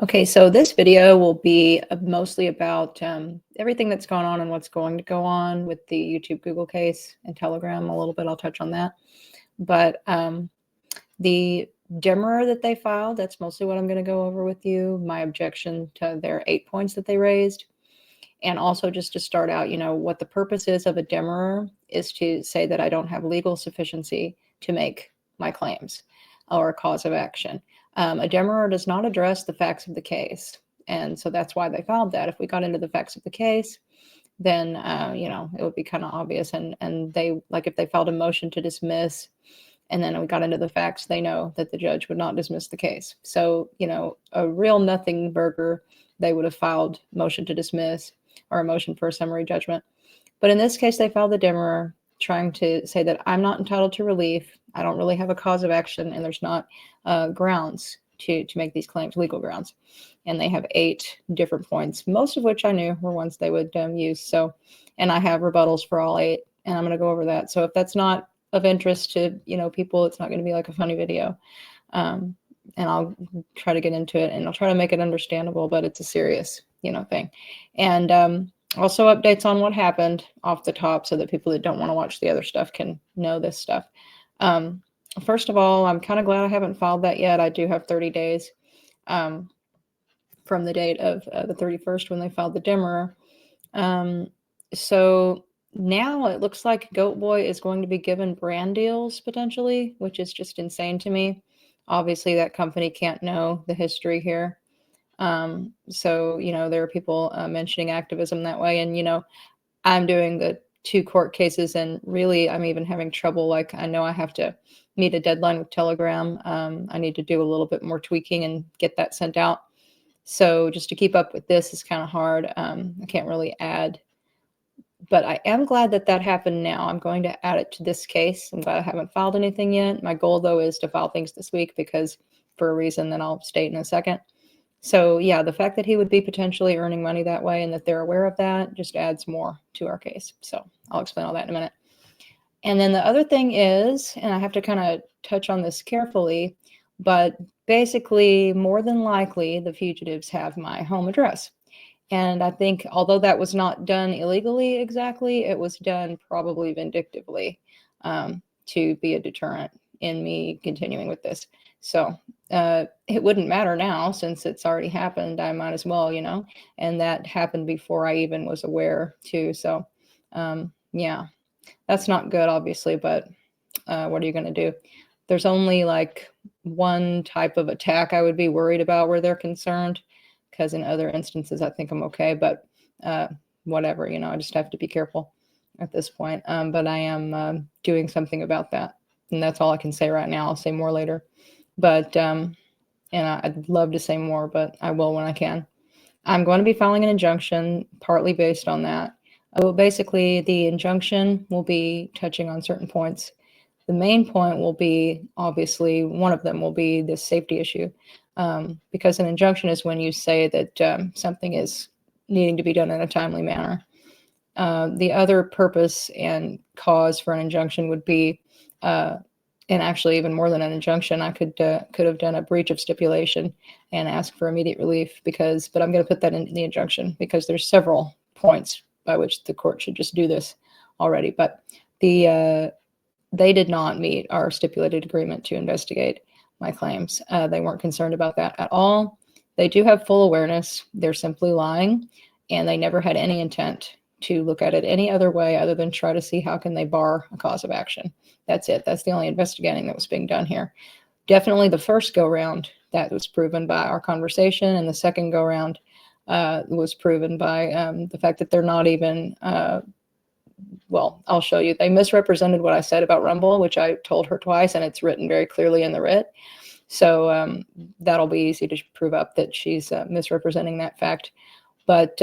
Okay, so this video will be mostly about everything that's gone on and what's going to go on with the YouTube Google case and Telegram. A little bit, I'll touch on that. But the demurrer that they filed, that's mostly what I'm going to go over with you. My objection to their 8 points that they raised. And also just to start out, what the purpose is of a demurrer is to say that I don't have legal sufficiency to make my claims or a cause of action. A demurrer does not address the facts of the case. And so that's why they filed that. If we got into the facts of the case, then, it would be kind of obvious. And they, like if they filed a motion to dismiss, and then we got into the facts, they know that the judge would not dismiss the case. So, a real nothing burger, they would have filed motion to dismiss or a motion for a summary judgment. But in this case, they filed the demurrer trying to say that I'm not entitled to relief. I don't really have a cause of action, and there's not grounds to make these claims, legal grounds. And they have 8 different points, most of which I knew were ones they would use. So, and I have rebuttals for all 8, and I'm going to go over that. So if that's not of interest to people, it's not going to be like a funny video. And I'll try to get into it, and I'll try to make it understandable, but it's a serious thing. And also updates on what happened off the top so that people that don't want to watch the other stuff can know this stuff. First of all, I'm kind of glad I haven't filed that yet. I do have 30 days from the date of the 31st when they filed the demurrer. So now it looks like Goat Boy is going to be given brand deals potentially, which is just insane to me. Obviously, that company can't know the history here. So, there are people mentioning activism that way. And, I'm doing the 2 court cases, and really I'm even having trouble. Like, I know I have to meet a deadline with Telegram. I need to do a little bit more tweaking and get that sent out. So just to keep up with this is kind of hard. I can't really add, but I am glad that that happened now. I'm going to add it to this case. I'm glad I haven't filed anything yet. My goal, though, is to file things this week because for a reason that I'll state in a second. So yeah, the fact that he would be potentially earning money that way and that they're aware of that just adds more to our case. So I'll explain all that in a minute. And then the other thing is, and I have to kind of touch on this carefully, but basically more than likely the fugitives have my home address. And I think although that was not done illegally exactly, it was done probably vindictively to be a deterrent in me continuing with this. So it wouldn't matter now since it's already happened. I might as well, and that happened before I even was aware too. So yeah, that's not good, obviously, but what are you going to do? There's only like one type of attack I would be worried about where they're concerned, because in other instances, I think I'm okay, but whatever, I just have to be careful at this point. But I am doing something about that. And that's all I can say right now. I'll say more later. But, and I'd love to say more, but I will when I can. I'm going to be filing an injunction partly based on that. Well, basically, the injunction will be touching on certain points. The main point will be, obviously, one of them will be this safety issue. Because an injunction is when you say that something is needing to be done in a timely manner. The other purpose and cause for an injunction would be, and actually even more than an injunction, I could have done a breach of stipulation and ask for immediate relief but I'm going to put that in the injunction because there's several points by which the court should just do this already. But they did not meet our stipulated agreement to investigate my claims. They weren't concerned about that at all. They do have full awareness. They're simply lying, and they never had any intent to look at it any other way other than try to see how can they bar a cause of action. That's it. That's the only investigating that was being done here. Definitely the first go round, that was proven by our conversation, and the second go round was proven by the fact that they're not even well, I'll show you. They misrepresented what I said about Rumble, which I told her twice, and it's written very clearly in the writ. So that'll be easy to prove up that she's misrepresenting that fact. But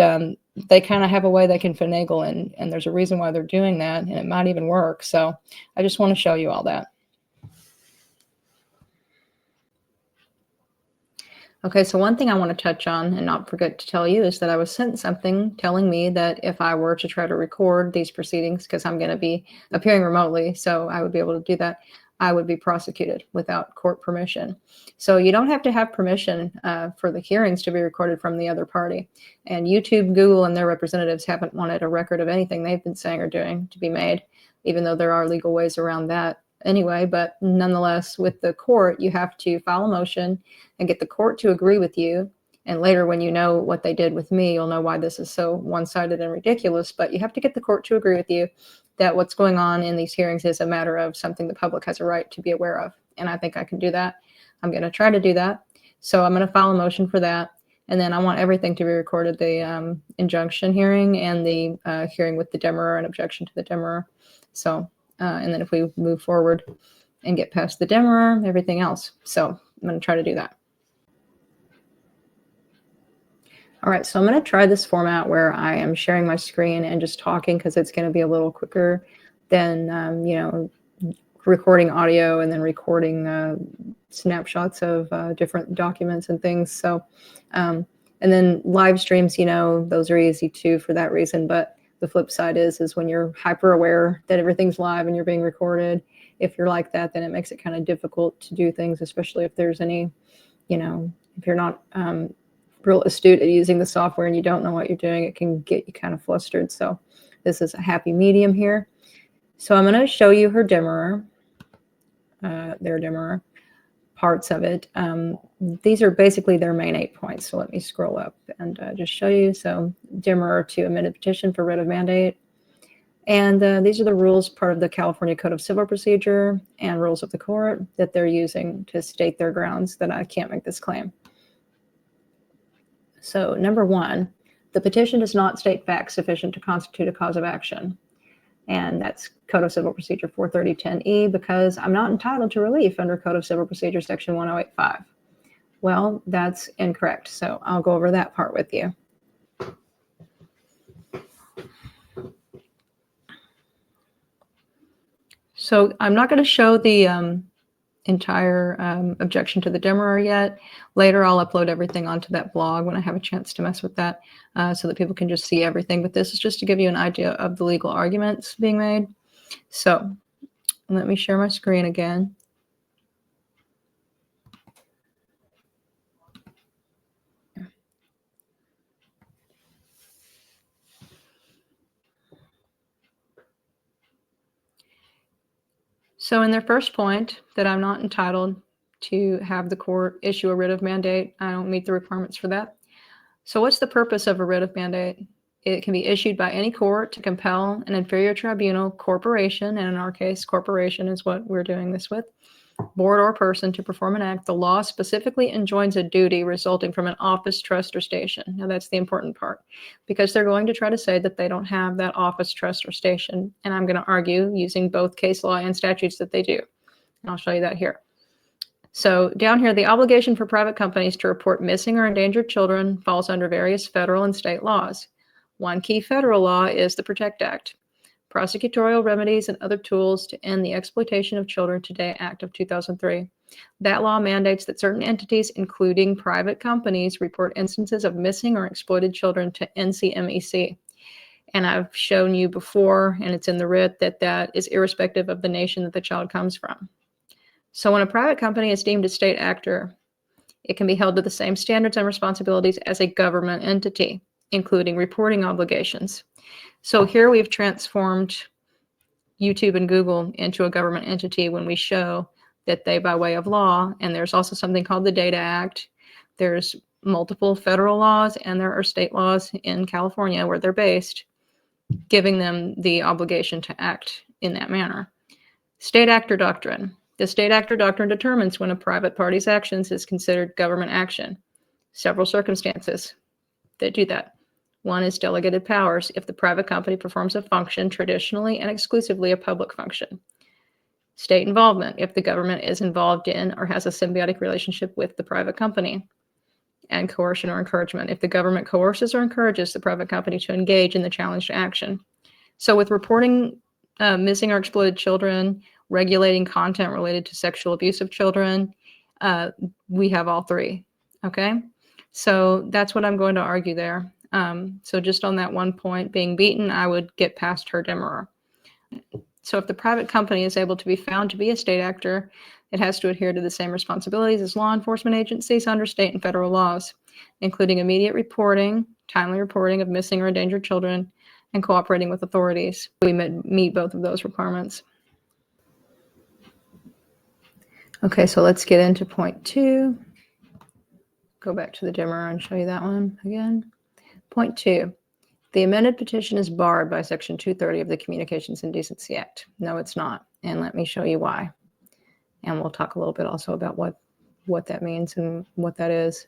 they kind of have a way they can finagle, and there's a reason why they're doing that, and it might even work. So I just want to show you all that. Okay, so one thing I want to touch on and not forget to tell you is that I was sent something telling me that if I were to try to record these proceedings, because I'm going to be appearing remotely, so I would be able to do that, I would be prosecuted without court permission. So you don't have to have permission for the hearings to be recorded from the other party. And YouTube, Google, and their representatives haven't wanted a record of anything they've been saying or doing to be made, even though there are legal ways around that anyway. But nonetheless, with the court, you have to file a motion and get the court to agree with you. And later, when you know what they did with me, you'll know why this is so one-sided and ridiculous. But you have to get the court to agree with you that what's going on in these hearings is a matter of something the public has a right to be aware of. And I think I can do that. I'm going to try to do that. So I'm going to file a motion for that. And then I want everything to be recorded, the injunction hearing and the hearing with the demurrer and objection to the demurrer. So, and then if we move forward and get past the demurrer, everything else. So I'm going to try to do that. All right, so I'm going to try this format where I am sharing my screen and just talking, because it's going to be a little quicker than, recording audio and then recording snapshots of different documents and things. So, and then live streams, those are easy too for that reason. But the flip side is when you're hyper aware that everything's live and you're being recorded, if you're like that, then it makes it kind of difficult to do things, especially if there's any, if you're not real astute at using the software and you don't know what you're doing, it can get you kind of flustered. So this is a happy medium here. So I'm going to show you her demurrer, their demurrer, parts of it. These are basically their main 8 points. So let me scroll up and just show you. So demurrer to amend a petition for writ of mandate. And these are the rules, part of the California Code of Civil Procedure and rules of the court that they're using to state their grounds that I can't make this claim. So number 1, the petition does not state facts sufficient to constitute a cause of action. And that's Code of Civil Procedure 43010E, because I'm not entitled to relief under Code of Civil Procedure Section 1085. Well, that's incorrect. So I'll go over that part with you. So I'm not going to show the entire objection to the demurrer yet. Later, I'll upload everything onto that blog when I have a chance to mess with that, so that people can just see everything. But this is just to give you an idea of the legal arguments being made. So let me share my screen again. So in their first point, that I'm not entitled to have the court issue a writ of mandate. I don't meet the requirements for that. So what's the purpose of a writ of mandate? It can be issued by any court to compel an inferior tribunal, corporation, and in our case, corporation is what we're doing this with, board or person, to perform an act. The law specifically enjoins a duty resulting from an office, trust, or station. Now that's the important part, because they're going to try to say that they don't have that office, trust, or station. And I'm going to argue using both case law and statutes that they do. And I'll show you that here. So down here, the obligation for private companies to report missing or endangered children falls under various federal and state laws. One key federal law is the PROTECT Act, Prosecutorial Remedies and Other Tools to End the Exploitation of Children Today Act of 2003. That law mandates that certain entities, including private companies, report instances of missing or exploited children to NCMEC. And I've shown you before, and it's in the writ, that that is irrespective of the nation that the child comes from. So when a private company is deemed a state actor, it can be held to the same standards and responsibilities as a government entity, including reporting obligations. So here we've transformed YouTube and Google into a government entity when we show that they, by way of law, and there's also something called the Data Act, there's multiple federal laws and there are state laws in California where they're based, giving them the obligation to act in that manner. State actor doctrine. The state actor doctrine determines when a private party's actions is considered government action. Several circumstances that do that. One is delegated powers if the private company performs a function traditionally and exclusively a public function. State involvement if the government is involved in or has a symbiotic relationship with the private company. And coercion or encouragement if the government coerces or encourages the private company to engage in the challenged action. So with reporting missing or exploited children, regulating content related to sexual abuse of children, we have all three, okay? So that's what I'm going to argue there. So just on that one point, being beaten, I would get past her demurrer. So if the private company is able to be found to be a state actor, it has to adhere to the same responsibilities as law enforcement agencies under state and federal laws, including immediate reporting, timely reporting of missing or endangered children, and cooperating with authorities. We meet both of those requirements. Okay, so let's get into point 2. Go back to the demurrer and show you that one again. Point 2. The amended petition is barred by Section 230 of the Communications and Decency Act. No, it's not. And let me show you why. And we'll talk a little bit also about what that means and what that is.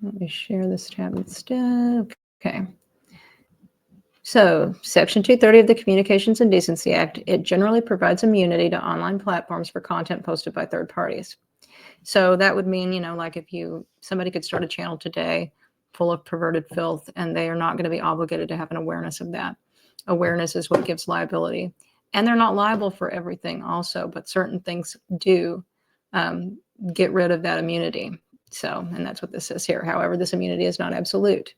Let me share this tab instead. Okay. So Section 230 of the Communications and Decency Act, it generally provides immunity to online platforms for content posted by third parties. So that would mean, like if somebody could start a channel today full of perverted filth, and they are not going to be obligated to have an awareness of that. Awareness is what gives liability. And they're not liable for everything also, but certain things do get rid of that immunity. So, and that's what this says here. However, this immunity is not absolute.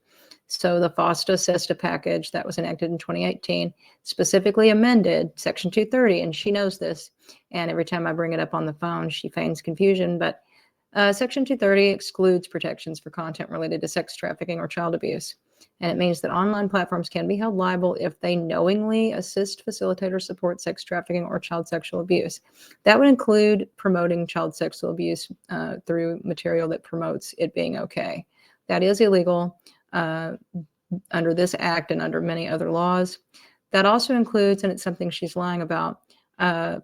So the FOSTA-SESTA package that was enacted in 2018 specifically amended Section 230, and she knows this. And every time I bring it up on the phone, she feigns confusion. But Section 230 excludes protections for content related to sex trafficking or child abuse. And it means that online platforms can be held liable if they knowingly assist, facilitate, or support sex trafficking or child sexual abuse. That would include promoting child sexual abuse through material that promotes it being okay. That is illegal under this act and under many other laws. That also includes, and it's something she's lying about,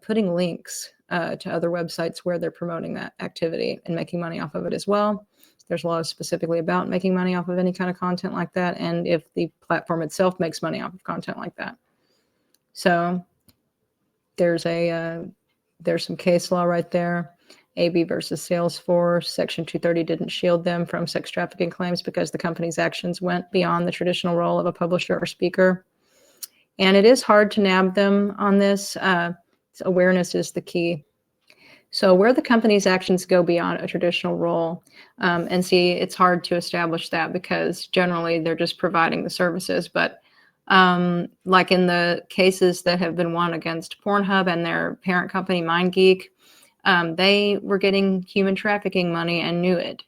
putting links to other websites where they're promoting that activity and making money off of it as well. There's laws specifically about making money off of any kind of content like that, and if the platform itself makes money off of content like that. So there's some case law right there. AB versus Salesforce, Section 230 didn't shield them from sex trafficking claims because the company's actions went beyond the traditional role of a publisher or speaker. And it is hard to nab them on this. Awareness is the key. So where the company's actions go beyond a traditional role, and see, it's hard to establish that because generally they're just providing the services. But like in the cases that have been won against Pornhub and their parent company, MindGeek, they were getting human trafficking money and knew it,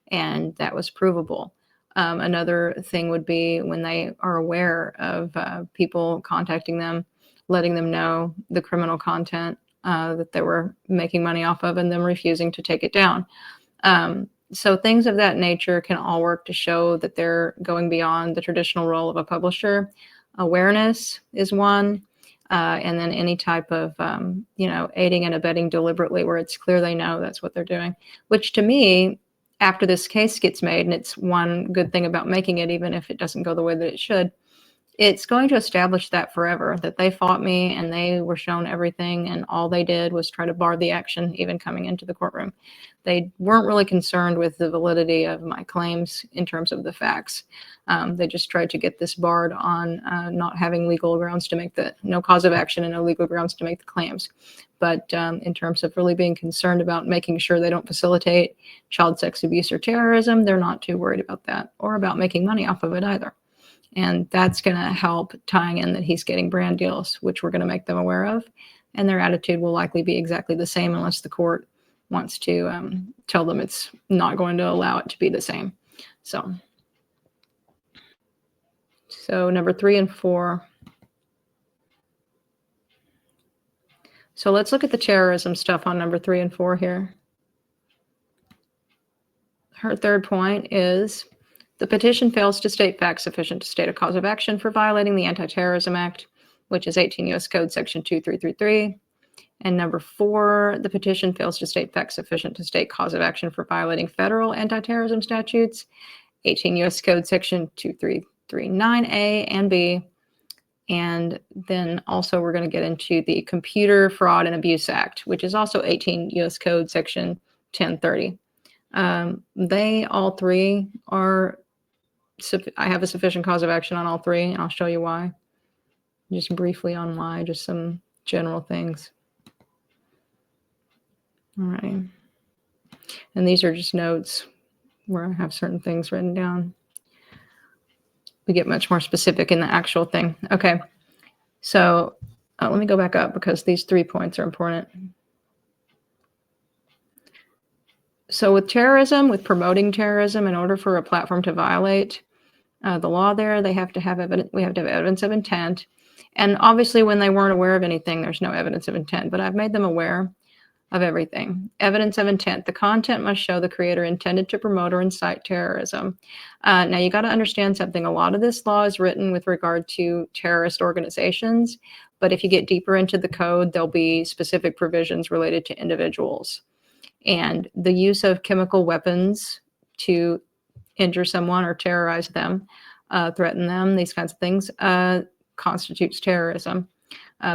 and that was provable. Another thing would be when they are aware of people contacting them, letting them know the criminal content that they were making money off of and them refusing to take it down. So things of that nature can all work to show that they're going beyond the traditional role of a publisher. Awareness is one. And then any type of, aiding and abetting deliberately where it's clear they know that's what they're doing, which to me, after this case gets made, and it's one good thing about making it, even if it doesn't go the way that it should, it's going to establish that forever, that they fought me and they were shown everything, and all they did was try to bar the action even coming into the courtroom. They weren't really concerned with the validity of my claims in terms of the facts. They just tried to get this barred on not having legal grounds to make no cause of action and no legal grounds to make the claims. But in terms of really being concerned about making sure they don't facilitate child sex abuse or terrorism, they're not too worried about that or about making money off of it either. And that's going to help tying in that he's getting brand deals, which we're going to make them aware of. And their attitude will likely be exactly the same unless the court wants to tell them it's not going to allow it to be the same. So number 3 and 4. So let's look at the terrorism stuff on number 3 and 4 here. Her third point is the petition fails to state facts sufficient to state a cause of action for violating the Anti-Terrorism Act, which is 18 U.S. Code Section 2333. And number 4, the petition fails to state facts sufficient to state cause of action for violating federal anti-terrorism statutes, 18 U.S. Code Section 2339A and B. And then also we're going to get into the Computer Fraud and Abuse Act, which is also 18 U.S. Code Section 1030. They all three are, I have a sufficient cause of action on all three, and I'll show you why. Just briefly on why, just some general things. All right. And these are just notes where I have certain things written down. We get much more specific in the actual thing. Okay. So let me go back up because these 3 points are important. So with terrorism, with promoting terrorism, in order for a platform to violate the law there, they have to have evidence. We have to have evidence of intent. And obviously when they weren't aware of anything, there's no evidence of intent, but I've made them aware of everything. Evidence of intent. The content must show the creator intended to promote or incite terrorism. Now you got to understand something. A lot of this law is written with regard to terrorist organizations, but if you get deeper into the code, there'll be specific provisions related to individuals. And the use of chemical weapons to injure someone or terrorize them, threaten them, these kinds of things, constitutes terrorism.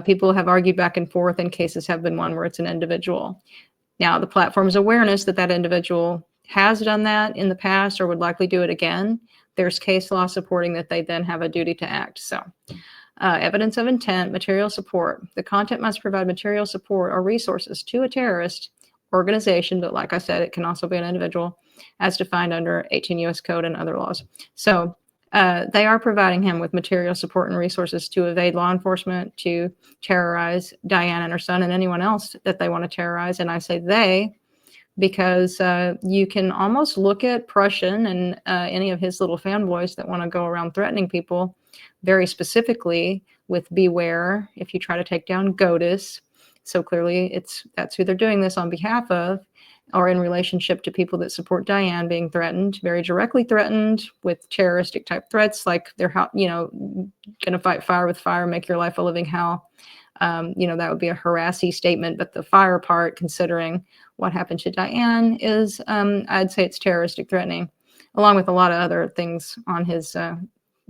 People have argued back and forth, and cases have been one where it's an individual. Now, the platform's awareness that that individual has done that in the past or would likely do it again, there's case law supporting that they then have a duty to act. So, evidence of intent, material support. The content must provide material support or resources to a terrorist organization, but like I said, it can also be an individual, as defined under 18 U.S. Code and other laws. So they are providing him with material support and resources to evade law enforcement, to terrorize Diane and her son and anyone else that they want to terrorize. And I say they because you can almost look at Prussian and any of his little fanboys that want to go around threatening people very specifically with beware if you try to take down Goatis. So clearly that's who they're doing this on behalf of, or in relationship to people that support Diane being threatened, very directly threatened with terroristic type threats, like they're, going to fight fire with fire, make your life a living hell. That would be a harassy statement, but the fire part, considering what happened to Diane, is, I'd say it's terroristic threatening, along with a lot of other things on his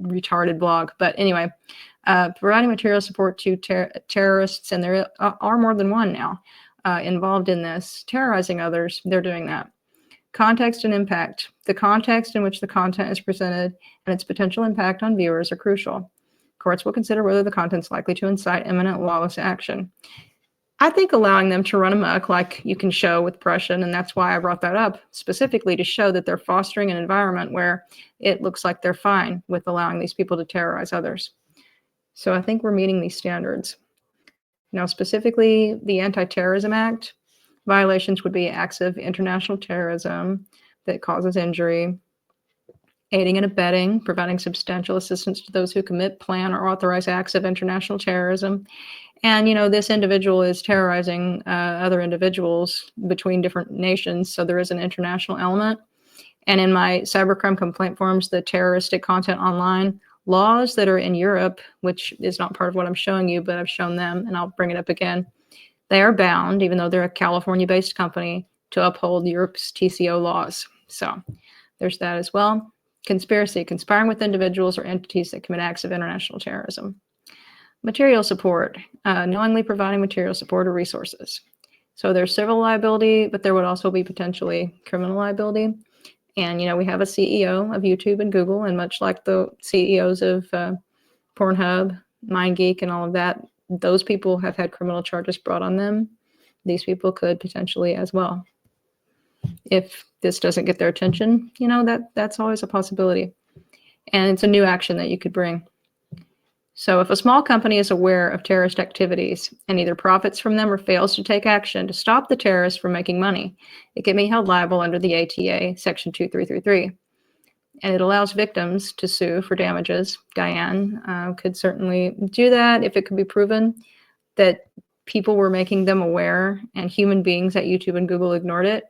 retarded blog. But anyway, providing material support to terrorists, and there are more than one now involved in this, terrorizing others, they're doing that. Context and impact. The context in which the content is presented and its potential impact on viewers are crucial. Courts will consider whether the content is likely to incite imminent lawless action. I think allowing them to run amok, like you can show with Prussian, and that's why I brought that up specifically, to show that they're fostering an environment where it looks like they're fine with allowing these people to terrorize others. So I think we're meeting these standards. Now, specifically, the Anti-Terrorism Act, violations would be acts of international terrorism that causes injury, aiding and abetting, providing substantial assistance to those who commit, plan, or authorize acts of international terrorism. And, this individual is terrorizing other individuals between different nations, so there is an international element. And in my cybercrime complaint forms, the terroristic content online laws that are in Europe, which is not part of what I'm showing you, but I've shown them, and I'll bring it up again. They are bound, even though they're a California-based company, to uphold Europe's TCO laws. So there's that as well. Conspiracy, conspiring with individuals or entities that commit acts of international terrorism. Material support, knowingly providing material support or resources. So there's civil liability, but there would also be potentially criminal liability. And, we have a CEO of YouTube and Google, and much like the CEOs of Pornhub, MindGeek, and all of that, those people have had criminal charges brought on them. These people could potentially as well. If this doesn't get their attention, that's always a possibility. And it's a new action that you could bring. So if a small company is aware of terrorist activities and either profits from them or fails to take action to stop the terrorists from making money, it can be held liable under the ATA, Section 2333. And it allows victims to sue for damages. Diane could certainly do that if it could be proven that people were making them aware and human beings at YouTube and Google ignored it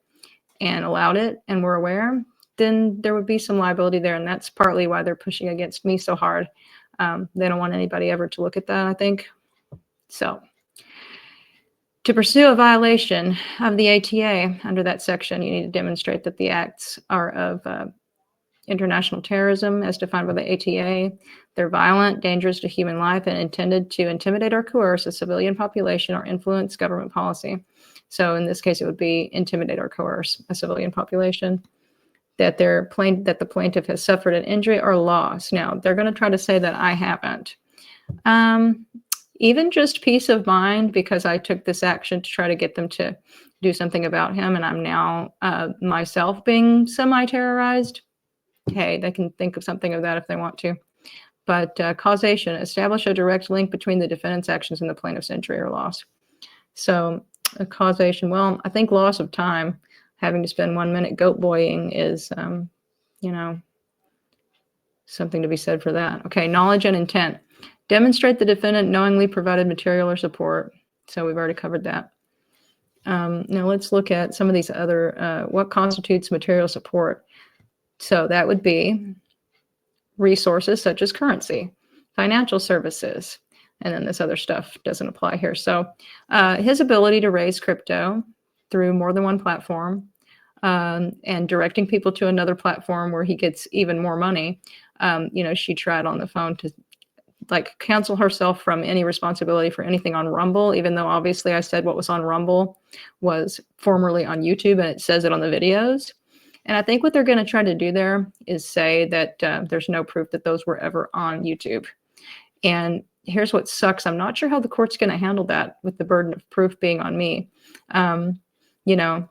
and allowed it and were aware, then there would be some liability there. And that's partly why they're pushing against me so hard. They don't want anybody ever to look at that, I think. So to pursue a violation of the ATA under that section, you need to demonstrate that the acts are of international terrorism as defined by the ATA. They're violent, dangerous to human life, and intended to intimidate or coerce a civilian population or influence government policy. So in this case, it would be intimidate or coerce a civilian population. That the plaintiff has suffered an injury or loss. Now, they're going to try to say that I haven't. Even just peace of mind, because I took this action to try to get them to do something about him, and I'm now myself being semi-terrorized. Hey, they can think of something of that if they want to. But causation, establish a direct link between the defendant's actions and the plaintiff's injury or loss. So causation, well, I think loss of time, having to spend 1 minute goat boying is, you know, something to be said for that. Okay, knowledge and intent. Demonstrate the defendant knowingly provided material or support. So we've already covered that. Now let's look at some of these other, what constitutes material support. So that would be resources such as currency, financial services, and then this other stuff doesn't apply here. So his ability to raise crypto through more than one platform, and directing people to another platform where he gets even more money. You know, she tried on the phone to like cancel herself from any responsibility for anything on Rumble, even though obviously I said what was on Rumble was formerly on YouTube, and it says it on the videos. And I think what they're going to try to do there is say that there's no proof that those were ever on YouTube. And here's what sucks. I'm not sure how the court's going to handle that with the burden of proof being on me. You know,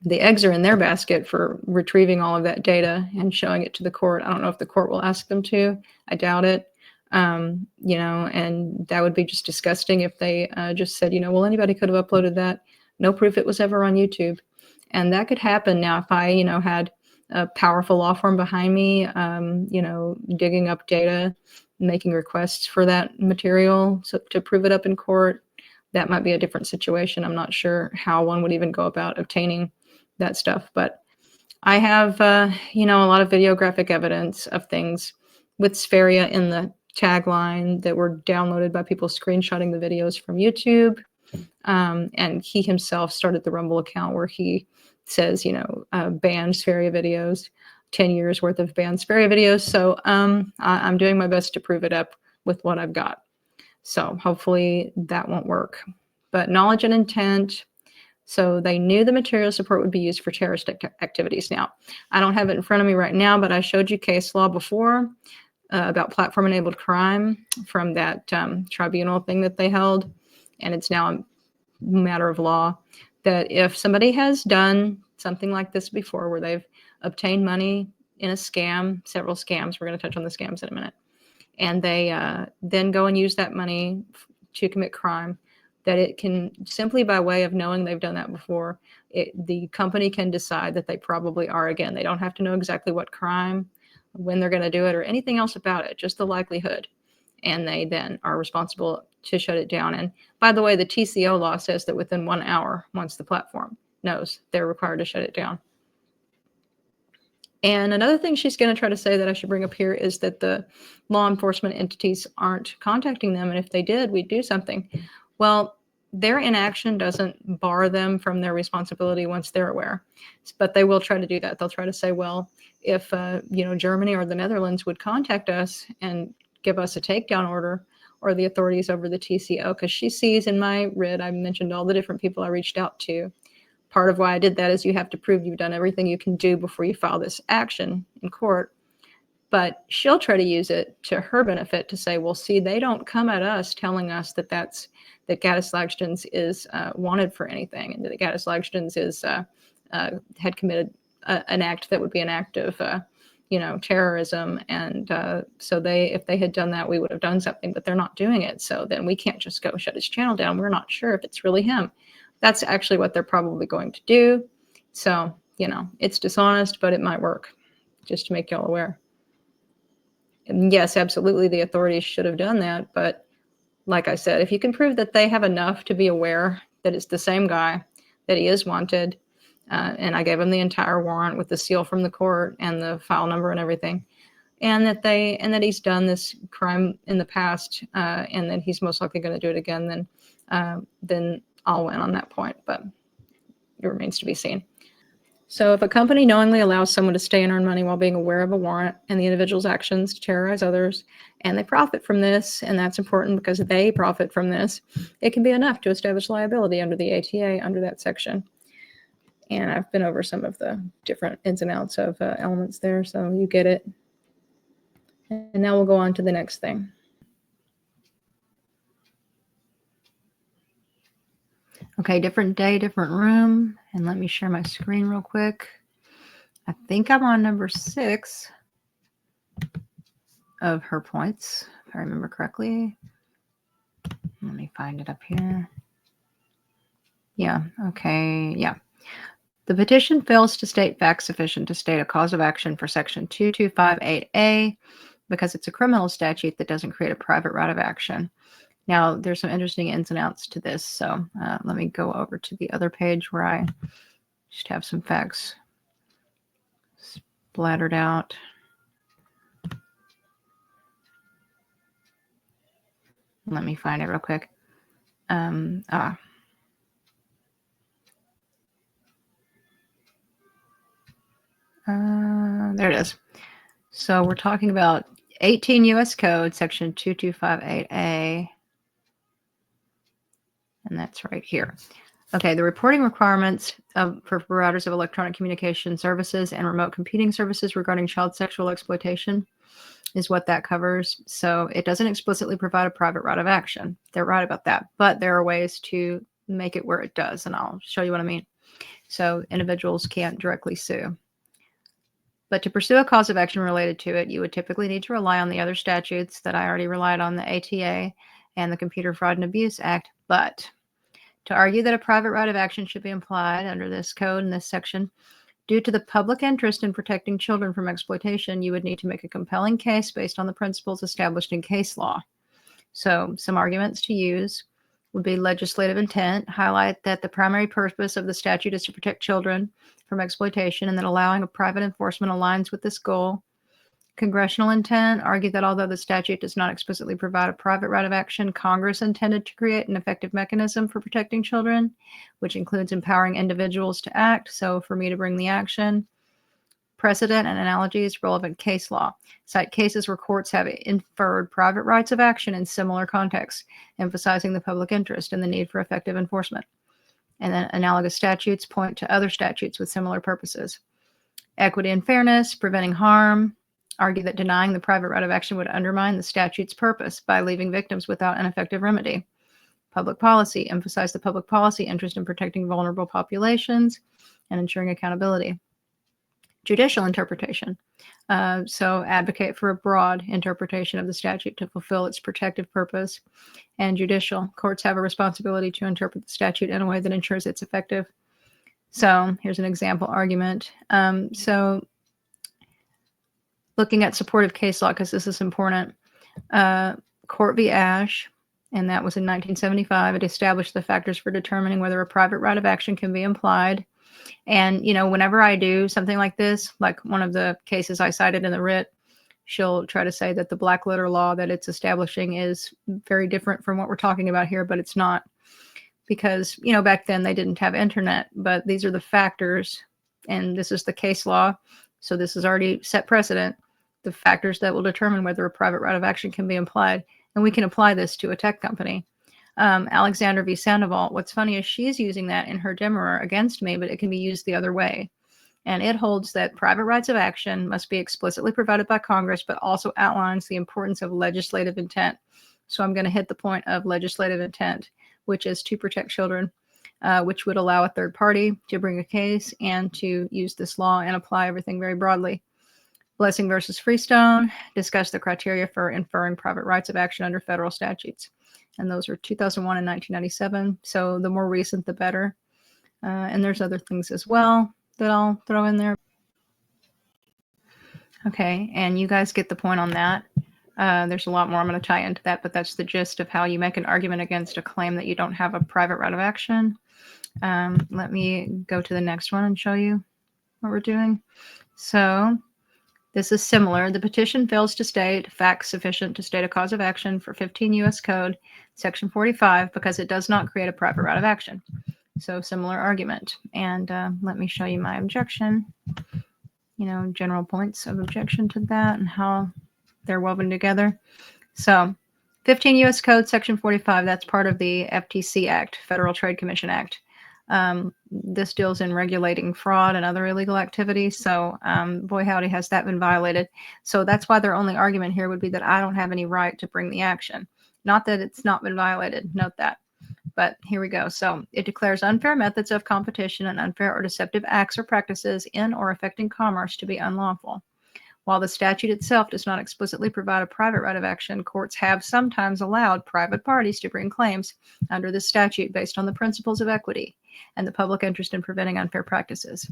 the eggs are in their basket for retrieving all of that data and showing it to the court. I don't know if the court will ask them to. I doubt it. You know, and that would be just disgusting if they just said, you know, well, anybody could have uploaded that. No proof it was ever on YouTube. And that could happen now if I, you know, had a powerful law firm behind me, you know, digging up data, making requests for that material to prove it up in court. That might be a different situation. I'm not sure how one would even go about obtaining that stuff. But I have, you know, a lot of videographic evidence of things with Spheria in the tagline that were downloaded by people screenshotting the videos from YouTube. And he himself started the Rumble account where he says, you know, banned Spheria videos, 10 years worth of banned Spheria videos. So I'm doing my best to prove it up with what I've got. So hopefully that won't work. But knowledge and intent. So they knew the material support would be used for terrorist activities. Now, I don't have it in front of me right now, but I showed you case law before about platform-enabled crime from that tribunal thing that they held. And it's now a matter of law that if somebody has done something like this before, where they've obtained money in a scam, several scams, we're going to touch on the scams in a minute, and they then go and use that money to commit crime, that it can, simply by way of knowing they've done that before, the company can decide that they probably are again. They don't have to know exactly what crime, when they're going to do it, or anything else about it, just the likelihood. And they then are responsible to shut it down. And by the way, the TCO law says that within 1 hour, once the platform knows, they're required to shut it down. And another thing she's going to try to say that I should bring up here is that the law enforcement entities aren't contacting them. And if they did, we'd do something. Well, their inaction doesn't bar them from their responsibility once they're aware. But they will try to do that. They'll try to say, well, if you know, Germany or the Netherlands would contact us and give us a takedown order, or the authorities over the TCO, because she sees in my writ, I mentioned all the different people I reached out to. Part of why I did that is you have to prove you've done everything you can do before you file this action in court. But she'll try to use it to her benefit to say, well, see, they don't come at us telling us that that Goatis Lagstens is wanted for anything, and that Goatis Lagstens is had committed an act that would be an act of you know, terrorism. And so if they had done that, we would have done something, but they're not doing it. So then we can't just go shut his channel down. We're not sure if it's really him. That's actually what they're probably going to do. So, you know, it's dishonest, but it might work, just to make y'all aware. And yes, absolutely, the authorities should have done that. But like I said, if you can prove that they have enough to be aware that it's the same guy, that he is wanted, and I gave him the entire warrant with the seal from the court and the file number and everything, and that he's done this crime in the past, and that he's most likely going to do it again, then I'll win on that point. But it remains to be seen. So if a company knowingly allows someone to stay and earn money while being aware of a warrant and the individual's actions to terrorize others, and they profit from this, and that's important because they profit from this, it can be enough to establish liability under the ATA under that section. And I've been over some of the different ins and outs of elements there, so you get it. And now we'll go on to the next thing. Okay, different day, different room. And let me share my screen real quick. I think I'm on number 6. of her points, if I remember correctly. Let me find it up here. Yeah, okay, yeah. The petition fails to state facts sufficient to state a cause of action for Section 2258A because it's a criminal statute that doesn't create a private right of action. Now, there's some interesting ins and outs to this, so let me go over to the other page where I just have some facts splattered out. Let me find it real quick. There it is. So we're talking about 18 U.S. Code, Section 2258A, and that's right here. Okay, the reporting requirements for providers of electronic communication services and remote computing services regarding child sexual exploitation is what that covers. So it doesn't explicitly provide a private right of action. They're right about that, but there are ways to make it where it does, and I'll show you what I mean. So individuals can't directly sue. But to pursue a cause of action related to it, you would typically need to rely on the other statutes that I already relied on, the ATA and the Computer Fraud and Abuse Act. But to argue that a private right of action should be implied under this code in this section, due to the public interest in protecting children from exploitation, you would need to make a compelling case based on the principles established in case law. So some arguments to use would be legislative intent, highlight that the primary purpose of the statute is to protect children from exploitation and that allowing a private enforcement aligns with this goal. Congressional intent, argue that although the statute does not explicitly provide a private right of action, Congress intended to create an effective mechanism for protecting children, which includes empowering individuals to act. So for me to bring the action. Precedent and analogies, relevant case law. Cite cases where courts have inferred private rights of action in similar contexts, emphasizing the public interest and the need for effective enforcement. And then analogous statutes point to other statutes with similar purposes. Equity and fairness, preventing harm, argue that denying the private right of action would undermine the statute's purpose by leaving victims without an effective remedy. Public policy, emphasize the public policy interest in protecting vulnerable populations and ensuring accountability. Judicial interpretation, so advocate for a broad interpretation of the statute to fulfill its protective purpose. And judicial, courts have a responsibility to interpret the statute in a way that ensures it's effective. So here's an example argument. So looking at supportive case law, because this is important, Court v. Ash, and that was in 1975. It established the factors for determining whether a private right of action can be implied. And, you know, whenever I do something like this, like one of the cases I cited in the writ, she'll try to say that the black letter law that it's establishing is very different from what we're talking about here, but it's not. Because, you know, back then they didn't have internet, but these are the factors, and this is the case law. So this is already set precedent, the factors that will determine whether a private right of action can be implied. And we can apply this to a tech company. Alexander v. Sandoval, what's funny is she's using that in her demurrer against me, but it can be used the other way. And it holds that private rights of action must be explicitly provided by Congress, but also outlines the importance of legislative intent. So I'm going to hit the point of legislative intent, which is to protect children, which would allow a third party to bring a case and to use this law and apply everything very broadly. Blessing versus Freestone, discuss the criteria for inferring private rights of action under federal statutes. And those are 2001 and 1997. So the more recent, the better. And there's other things as well that I'll throw in there. Okay, and you guys get the point on that. There's a lot more I'm going to tie into that, but that's the gist of how you make an argument against a claim that you don't have a private right of action. Let me go to the next one and show you what we're doing. So this is similar. The petition fails to state facts sufficient to state a cause of action for 15 U.S. Code, Section 45, because it does not create a private right of action. So similar argument. And let me show you my objection. You know, general points of objection to that and how they're woven together. So 15 U.S. Code, Section 45, that's part of the FTC Act, Federal Trade Commission Act. This deals in regulating fraud and other illegal activities. So boy, howdy, has that been violated. So that's why their only argument here would be that I don't have any right to bring the action. Not that it's not been violated. Note that. But here we go. So it declares unfair methods of competition and unfair or deceptive acts or practices in or affecting commerce to be unlawful. While the statute itself does not explicitly provide a private right of action, courts have sometimes allowed private parties to bring claims under this statute based on the principles of equity and the public interest in preventing unfair practices.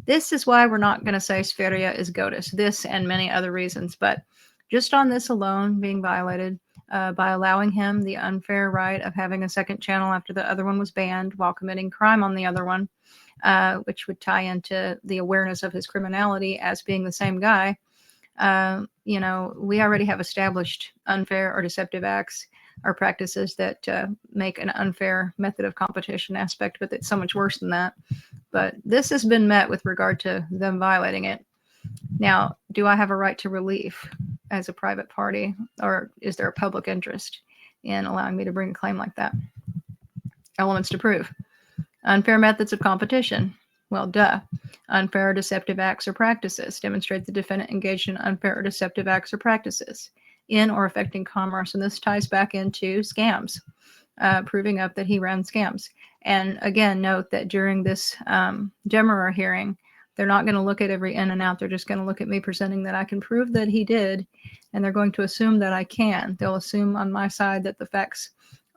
This is why we're not going to say spheria is Goatis, this and many other reasons, but just on this alone being violated by allowing him the unfair right of having a second channel after the other one was banned while committing crime on the other one, which would tie into the awareness of his criminality as being the same guy. You know, we already have established unfair or deceptive acts or practices that make an unfair method of competition aspect, but it's so much worse than that. But this has been met with regard to them violating it. Now, do I have a right to relief as a private party, or is there a public interest in allowing me to bring a claim like that? Elements to prove. Unfair methods of competition. Well, duh. Unfair or deceptive acts or practices demonstrate the defendant engaged in unfair or deceptive acts or practices in or affecting commerce. And this ties back into scams, proving up that he ran scams. And again, note that during this demurrer hearing, they're not going to look at every in and out. They're just going to look at me presenting that I can prove that he did, and they're going to assume that I can. They'll assume on my side that the facts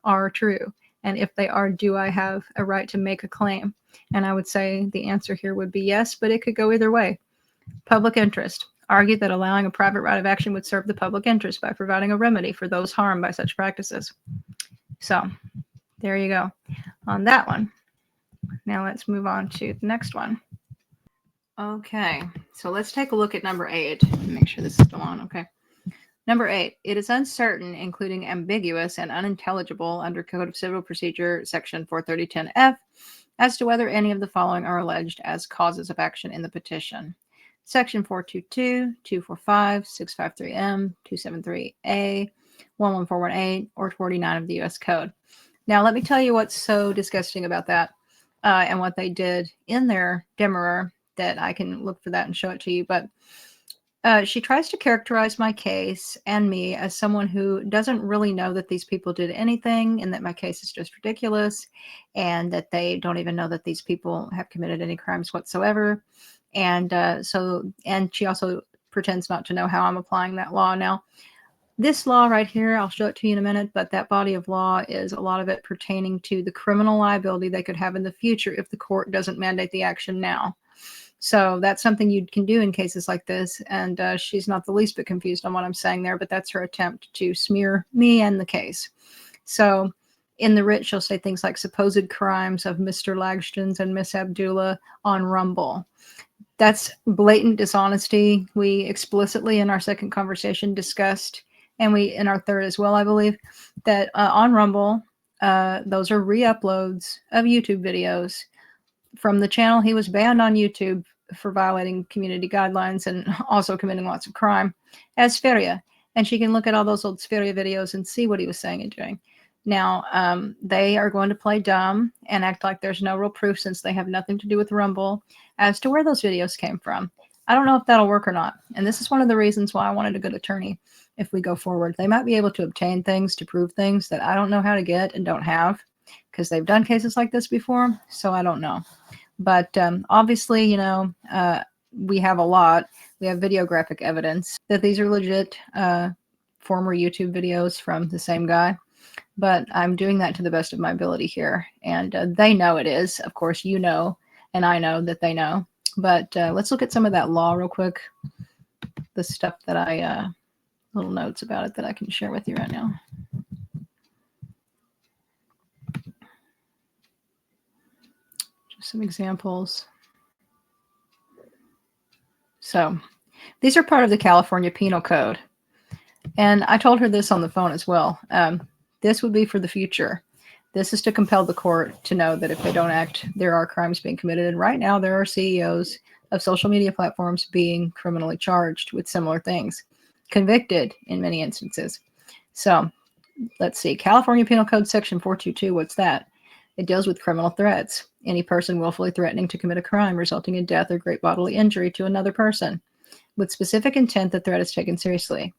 are true. And if they are, do I have a right to make a claim? And I would say the answer here would be yes, but it could go either way. Public interest. Argue that allowing a private right of action would serve the public interest by providing a remedy for those harmed by such practices. So there you go on that one. Now let's move on to the next one. Okay, so let's take a look at number 8. Make sure this is still on. Okay. Number 8, it is uncertain, including ambiguous and unintelligible under Code of Civil Procedure, Section 43010F, as to whether any of the following are alleged as causes of action in the petition. Section 422, 245, 653M, 273A, 11418, or 49 of the U.S. Code. Now, let me tell you what's so disgusting about that and what they did in their demurrer, that I can look for that and show it to you. But she tries to characterize my case and me as someone who doesn't really know that these people did anything, and that my case is just ridiculous, and that they don't even know that these people have committed any crimes whatsoever. And and she also pretends not to know how I'm applying that law. Now, this law right here, I'll show it to you in a minute, but that body of law is a lot of it pertaining to the criminal liability they could have in the future if the court doesn't mandate the action now. So that's something you can do in cases like this. And she's not the least bit confused on what I'm saying there, but that's her attempt to smear me and the case. So in the writ, she'll say things like supposed crimes of Mr. Lagston's and Miss Abdullah on Rumble. That's blatant dishonesty. We explicitly in our second conversation discussed, and we in our third as well, I believe, that on Rumble, those are re-uploads of YouTube videos from the channel. He was banned on YouTube for violating community guidelines and also committing lots of crime as Sferia. And she can look at all those old Sferia videos and see what he was saying and doing. Now, they are going to play dumb and act like there's no real proof, since they have nothing to do with Rumble, as to where those videos came from. I don't know if that'll work or not. And this is one of the reasons why I wanted a good attorney if we go forward. They might be able to obtain things to prove things that I don't know how to get and don't have, because they've done cases like this before. So I don't know. But obviously, you know, we have a lot. We have videographic evidence that these are legit former YouTube videos from the same guy. But I'm doing that to the best of my ability here. And they know it is. Of course, you know, and I know that they know. But let's look at some of that law real quick. The stuff that I, little notes about it that I can share with you right now. Just some examples. So these are part of the California Penal Code. And I told her this on the phone as well. This would be for the future. This is to compel the court to know that if they don't act, there are crimes being committed. And right now there are CEOs of social media platforms being criminally charged with similar things, convicted in many instances. So let's see. California Penal Code Section 422. What's that? It deals with criminal threats. Any person willfully threatening to commit a crime resulting in death or great bodily injury to another person. With specific intent, the threat is taken seriously.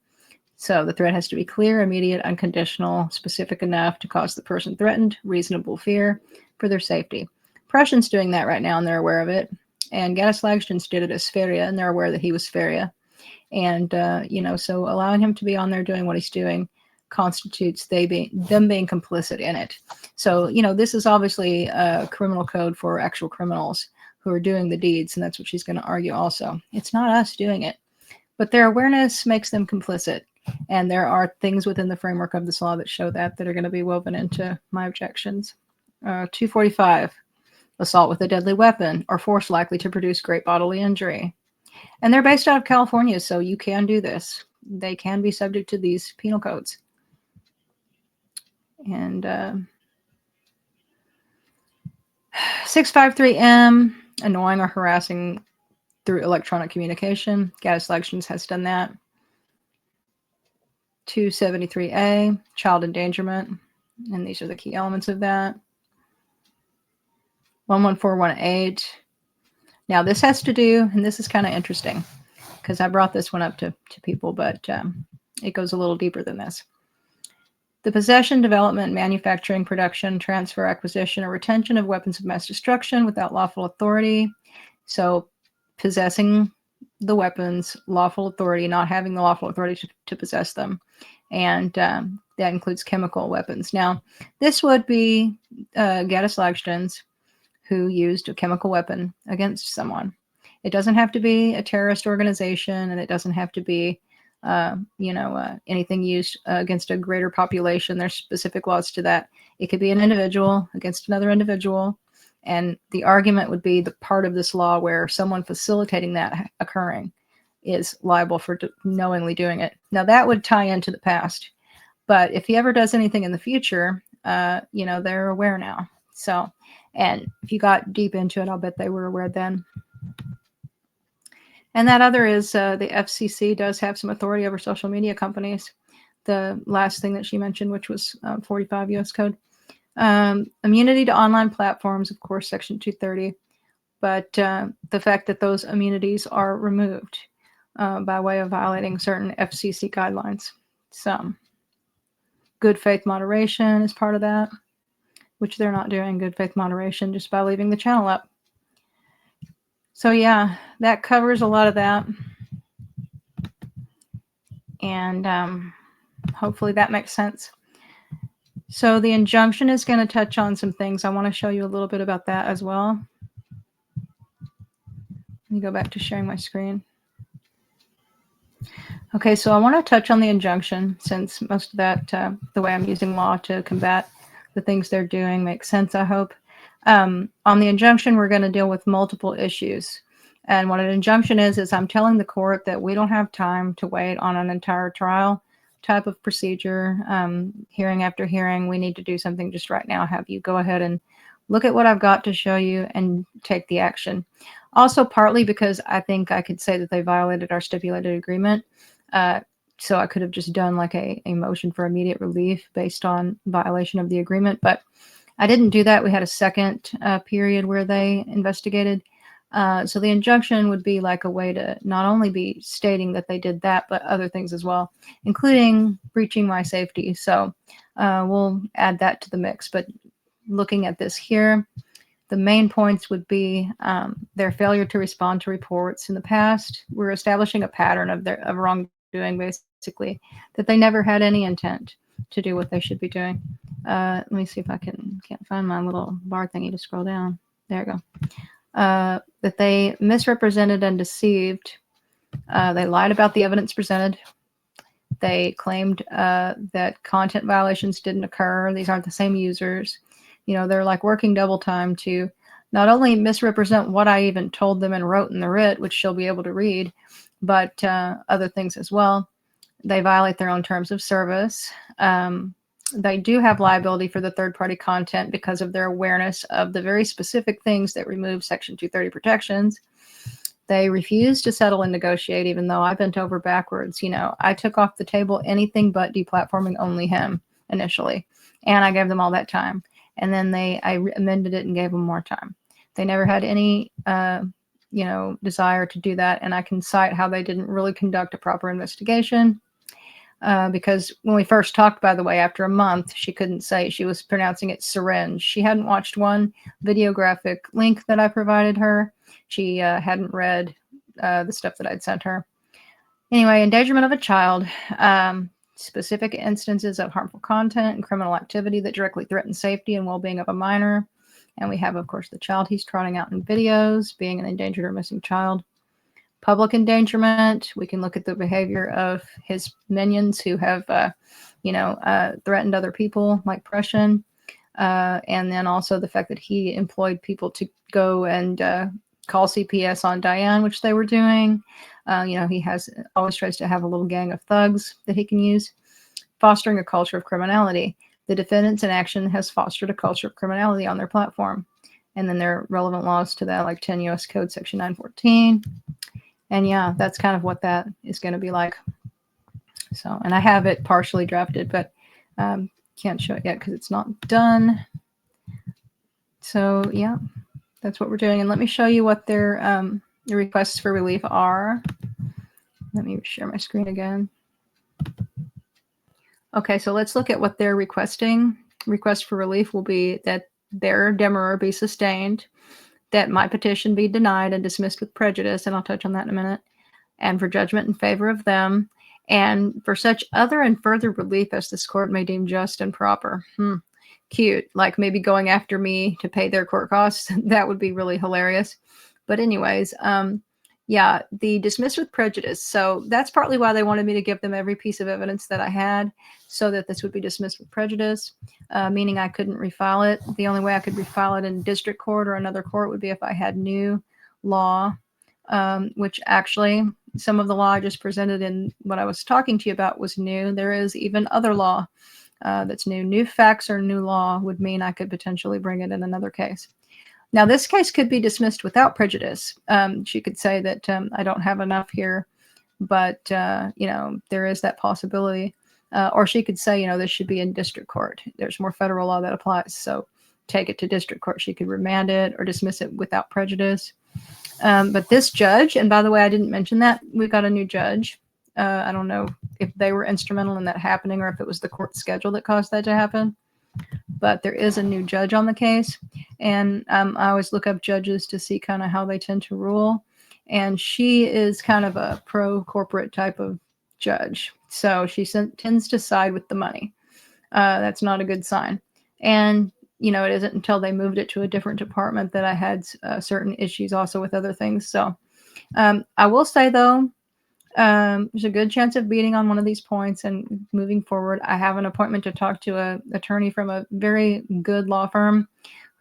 So the threat has to be clear, immediate, unconditional, specific enough to cause the person threatened reasonable fear for their safety. Prussian's doing that right now, and they're aware of it. And Goatis Lagston's did it as Sferia, and they're aware that he was Sferia. And, so allowing him to be on there doing what he's doing constitutes them being complicit in it. So, this is obviously a criminal code for actual criminals who are doing the deeds, and that's what she's going to argue also. It's not us doing it, but their awareness makes them complicit. And there are things within the framework of this law that show that are going to be woven into my objections. 245, assault with a deadly weapon or force likely to produce great bodily injury. And they're based out of California, so you can do this. They can be subject to these penal codes. And 653M, annoying or harassing through electronic communication. Goatis Elections has done that. 273A, child endangerment. And these are the key elements of that. 11418. Now this has to do, and this is kind of interesting because I brought this one up to people, but it goes a little deeper than this. The possession, development, manufacturing, production, transfer, acquisition, or retention of weapons of mass destruction without lawful authority. So possessing the weapons, lawful authority, not having the lawful authority to possess them. And that includes chemical weapons. Now, this would be Goatis Elections who used a chemical weapon against someone. It doesn't have to be a terrorist organization, and it doesn't have to be anything used against a greater population. There's specific laws to that. It could be an individual against another individual. And the argument would be the part of this law where someone facilitating that occurring is liable for knowingly doing it. Now that would tie into the past, but if he ever does anything in the future, they're aware now. So, and if you got deep into it, I'll bet they were aware then. And that other is the FCC does have some authority over social media companies. The last thing that she mentioned, which was 45 U.S. Code. Immunity to online platforms, of course, Section 230. But the fact that those immunities are removed by way of violating certain FCC guidelines. So good faith moderation is part of that, which they're not doing good faith moderation just by leaving the channel up. So yeah, that covers a lot of that. And hopefully that makes sense. So the injunction is going to touch on some things. I want to show you a little bit about that as well. Let me go back to sharing my screen. Okay, so I want to touch on the injunction since most of that, the way I'm using law to combat the things they're doing makes sense, I hope. On the injunction, we're going to deal with multiple issues. And what an injunction is I'm telling the court that we don't have time to wait on an entire trial type of procedure, hearing after hearing. We need to do something just right now. Have you go ahead and look at what I've got to show you and take the action. Also, partly because I think I could say that they violated our stipulated agreement. So I could have just done like a motion for immediate relief based on violation of the agreement, but I didn't do that. We had a second period where they investigated. So the injunction would be like a way to not only be stating that they did that, but other things as well, including breaching my safety. So we'll add that to the mix. But looking at this here, the main points would be their failure to respond to reports in the past. We're establishing a pattern of wrongdoing, basically, that they never had any intent to do what they should be doing. Let me see if I can't find my little bar thingy to scroll down. There we go. That they misrepresented and deceived. They lied about the evidence presented. They claimed that content violations didn't occur. These aren't the same users. They're like working double time to not only misrepresent what I even told them and wrote in the writ, which she'll be able to read, but other things as well. They violate their own terms of service. They do have liability for the third-party content because of their awareness of the very specific things that remove Section 230 protections. They refuse to settle and negotiate, even though I bent over backwards. I took off the table anything but deplatforming only him initially, and I gave them all that time. And then I amended it and gave them more time. They never had any, desire to do that, and I can cite how they didn't really conduct a proper investigation. Because when we first talked, by the way, after a month, she couldn't say, she was pronouncing it syringe. She hadn't watched one videographic link that I provided her. She hadn't read the stuff that I'd sent her. Anyway, endangerment of a child, specific instances of harmful content and criminal activity that directly threaten safety and well-being of a minor. And we have, of course, the child he's trotting out in videos, being an endangered or missing child. Public endangerment, we can look at the behavior of his minions who have, threatened other people, like Prussian. And then also the fact that he employed people to go and call CPS on Diane, which they were doing. He always tries to have a little gang of thugs that he can use. Fostering a culture of criminality. The defendant's inaction has fostered a culture of criminality on their platform. And then there are relevant laws to that, like 10 U.S. Code Section 914. And yeah, that's kind of what that is going to be like. So, and I have it partially drafted, but can't show it yet because it's not done. So yeah, that's what we're doing. And let me show you what their requests for relief are. Let me share my screen again. Okay, so let's look at what they're requesting. Request for relief will be that their demurrer be sustained, that my petition be denied and dismissed with prejudice, and I'll touch on that in a minute, and for judgment in favor of them, and for such other and further relief as this court may deem just and proper. Cute, like maybe going after me to pay their court costs. That would be really hilarious. But anyways, yeah, the dismiss with prejudice. So that's partly why they wanted me to give them every piece of evidence that I had so that this would be dismissed with prejudice, meaning I couldn't refile it. The only way I could refile it in district court or another court would be if I had new law, which actually some of the law I just presented in what I was talking to you about was new. There is even other law that's new. New facts or new law would mean I could potentially bring it in another case. Now, this case could be dismissed without prejudice. She could say that I don't have enough here, but, there is that possibility. Or she could say, this should be in district court. There's more federal law that applies. So take it to district court. She could remand it or dismiss it without prejudice. But this judge, and by the way, I didn't mention that, we got a new judge. I don't know if they were instrumental in that happening or if it was the court schedule that caused that to happen. But there is a new judge on the case. And I always look up judges to see kind of how they tend to rule. And she is kind of a pro-corporate type of judge. So she tends to side with the money. That's not a good sign. And, it isn't until they moved it to a different department that I had certain issues also with other things. So I will say, though, there's a good chance of beating on one of these points and moving forward. I have an appointment to talk to an attorney from a very good law firm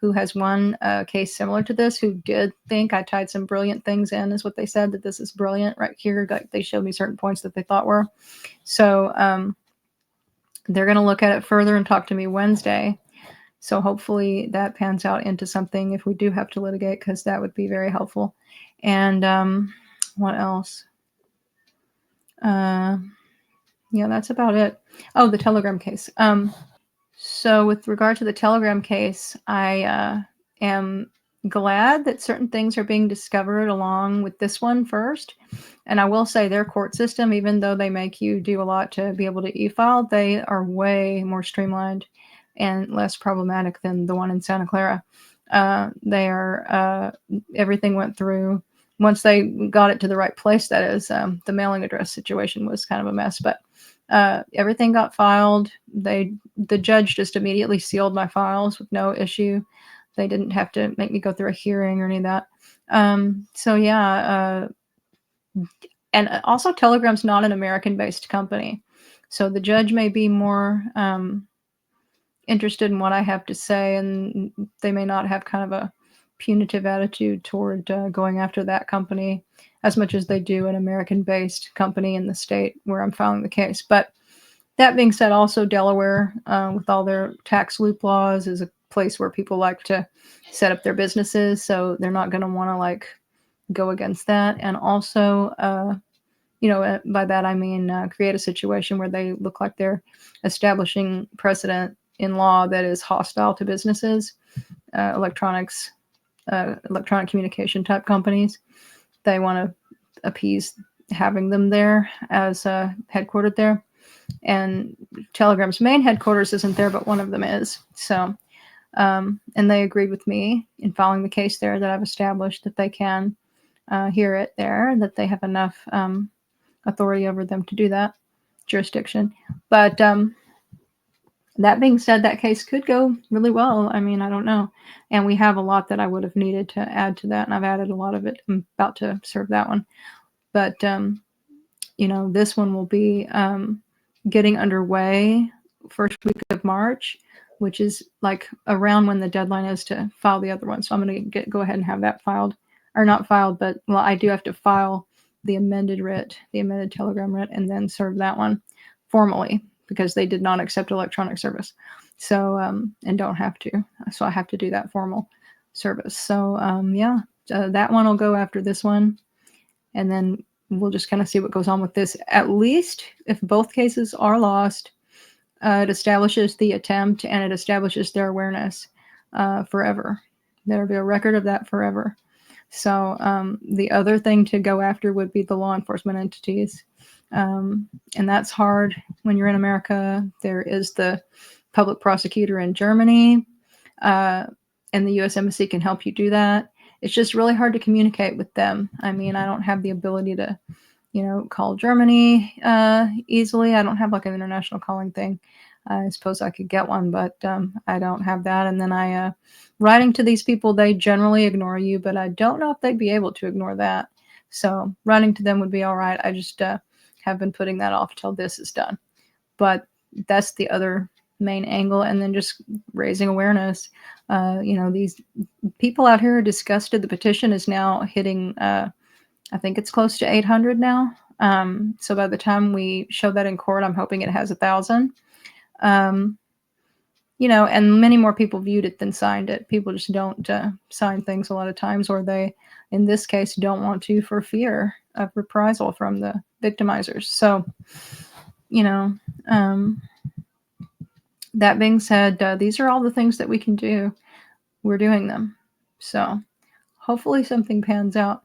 who has won a case similar to this, who did think I tied some brilliant things in, is what they said, that this is brilliant right here. They showed me certain points that they thought were. So they're going to look at it further and talk to me Wednesday. So hopefully that pans out into something if we do have to litigate, because that would be very helpful. And what else? Yeah, that's about it. Oh, the Telegram case. So with regard to the Telegram case, I am glad that certain things are being discovered along with this one first. And I will say their court system, even though they make you do a lot to be able to e-file, they are way more streamlined and less problematic than the one in Santa Clara. Everything went through. Once they got it to the right place, that is, the mailing address situation was kind of a mess, but everything got filed. The judge just immediately sealed my files with no issue. They didn't have to make me go through a hearing or any of that. So yeah, and also Telegram's not an American-based company. So the judge may be more interested in what I have to say, and they may not have kind of a punitive attitude toward going after that company as much as they do an American-based company in the state where I'm filing the case. But that being said, also Delaware, with all their tax loop laws, is a place where people like to set up their businesses, so they're not going to want to go against that. And also, by that I mean create a situation where they look like they're establishing precedent in law that is hostile to businesses, electronic communication type companies. They want to appease having them there as headquartered there. And Telegram's main headquarters isn't there, but one of them is. So, and they agreed with me in filing the case there that I've established that they can hear it there, that they have enough authority over them to do that, jurisdiction. But that being said, that case could go really well. I mean, I don't know. And we have a lot that I would have needed to add to that, and I've added a lot of it. I'm about to serve that one. But, this one will be getting underway first week of March, which is like around when the deadline is to file the other one. So I'm going to go ahead and have that filed, or not filed, but well, I do have to file the amended writ, the amended telegram writ, and then serve that one formally because they did not accept electronic service. So, and don't have to. So I have to do that formal service. So, that one will go after this one. And then we'll just kind of see what goes on with this. At least if both cases are lost, it establishes the attempt and it establishes their awareness forever. There'll be a record of that forever. So the other thing to go after would be the law enforcement entities. And that's hard when you're in America. There is the public prosecutor in Germany, and the U.S. Embassy can help you do that. It's just really hard to communicate with them. I mean, I don't have the ability to, call Germany easily. I don't have like an international calling thing. I suppose I could get one, but I don't have that. And then writing to these people, they generally ignore you, but I don't know if they'd be able to ignore that. So writing to them would be all right. I just have been putting that off till this is done. But that's the other main angle. And then just raising awareness. These people out here are disgusted. The petition is now hitting, I think it's close to 800 now. So by the time we show that in court, I'm hoping it has 1,000. And many more people viewed it than signed it. People just don't sign things a lot of times, or they, in this case, don't want to for fear of reprisal from the victimizers. So, that being said, these are all the things that we can do. We're doing them. So hopefully something pans out.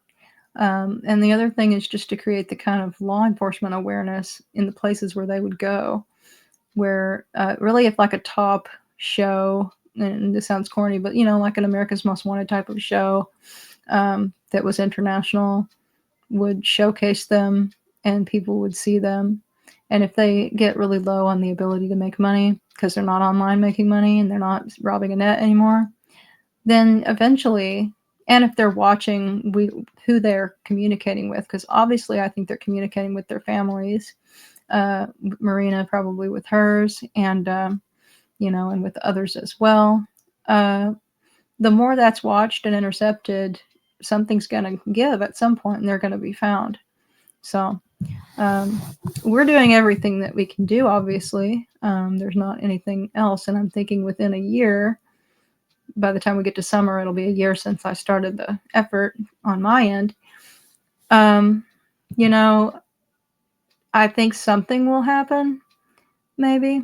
And the other thing is just to create the kind of law enforcement awareness in the places where they would go, where really if like a top show, and this sounds corny, but like an America's Most Wanted type of show that was international would showcase them and people would see them. And if they get really low on the ability to make money because they're not online making money and they're not robbing a net anymore, then eventually, and if they're watching who they're communicating with, because obviously I think they're communicating with their families, Marina probably with hers, and and with others as well. The more that's watched and intercepted, something's going to give at some point, and they're going to be found. So we're doing everything that we can do, obviously. There's not anything else, and I'm thinking within a year, by the time we get to summer, it'll be a year since I started the effort on my end. I think something will happen, maybe.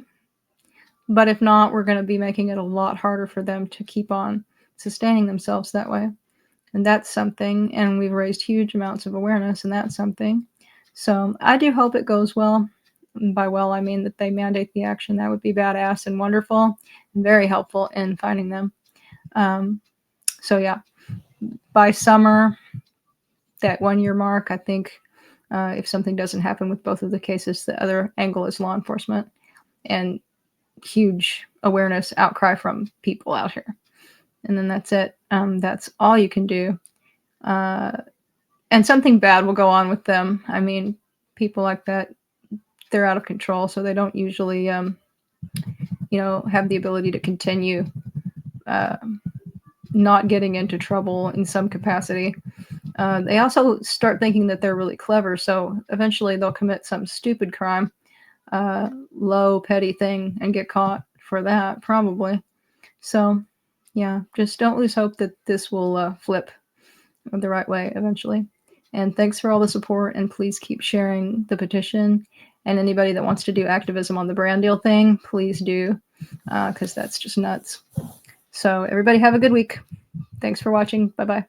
But if not, we're going to be making it a lot harder for them to keep on sustaining themselves that way. And that's something. And we've raised huge amounts of awareness, and that's something. So I do hope it goes well. And by well, I mean that they mandate the action. That would be badass and wonderful and very helpful in finding them. By summer, that 1 year mark, I think if something doesn't happen with both of the cases, the other angle is law enforcement and huge awareness outcry from people out here. And then that's it. That's all you can do. And something bad will go on with them. I mean, people like that, they're out of control, so they don't usually, have the ability to continue not getting into trouble in some capacity. They also start thinking that they're really clever, so eventually they'll commit some stupid crime, low, petty thing, and get caught for that, probably. So, yeah, just don't lose hope that this will flip the right way eventually. And thanks for all the support, and please keep sharing the petition. And anybody that wants to do activism on the brand deal thing, please do, because that's just nuts. So everybody have a good week. Thanks for watching. Bye-bye.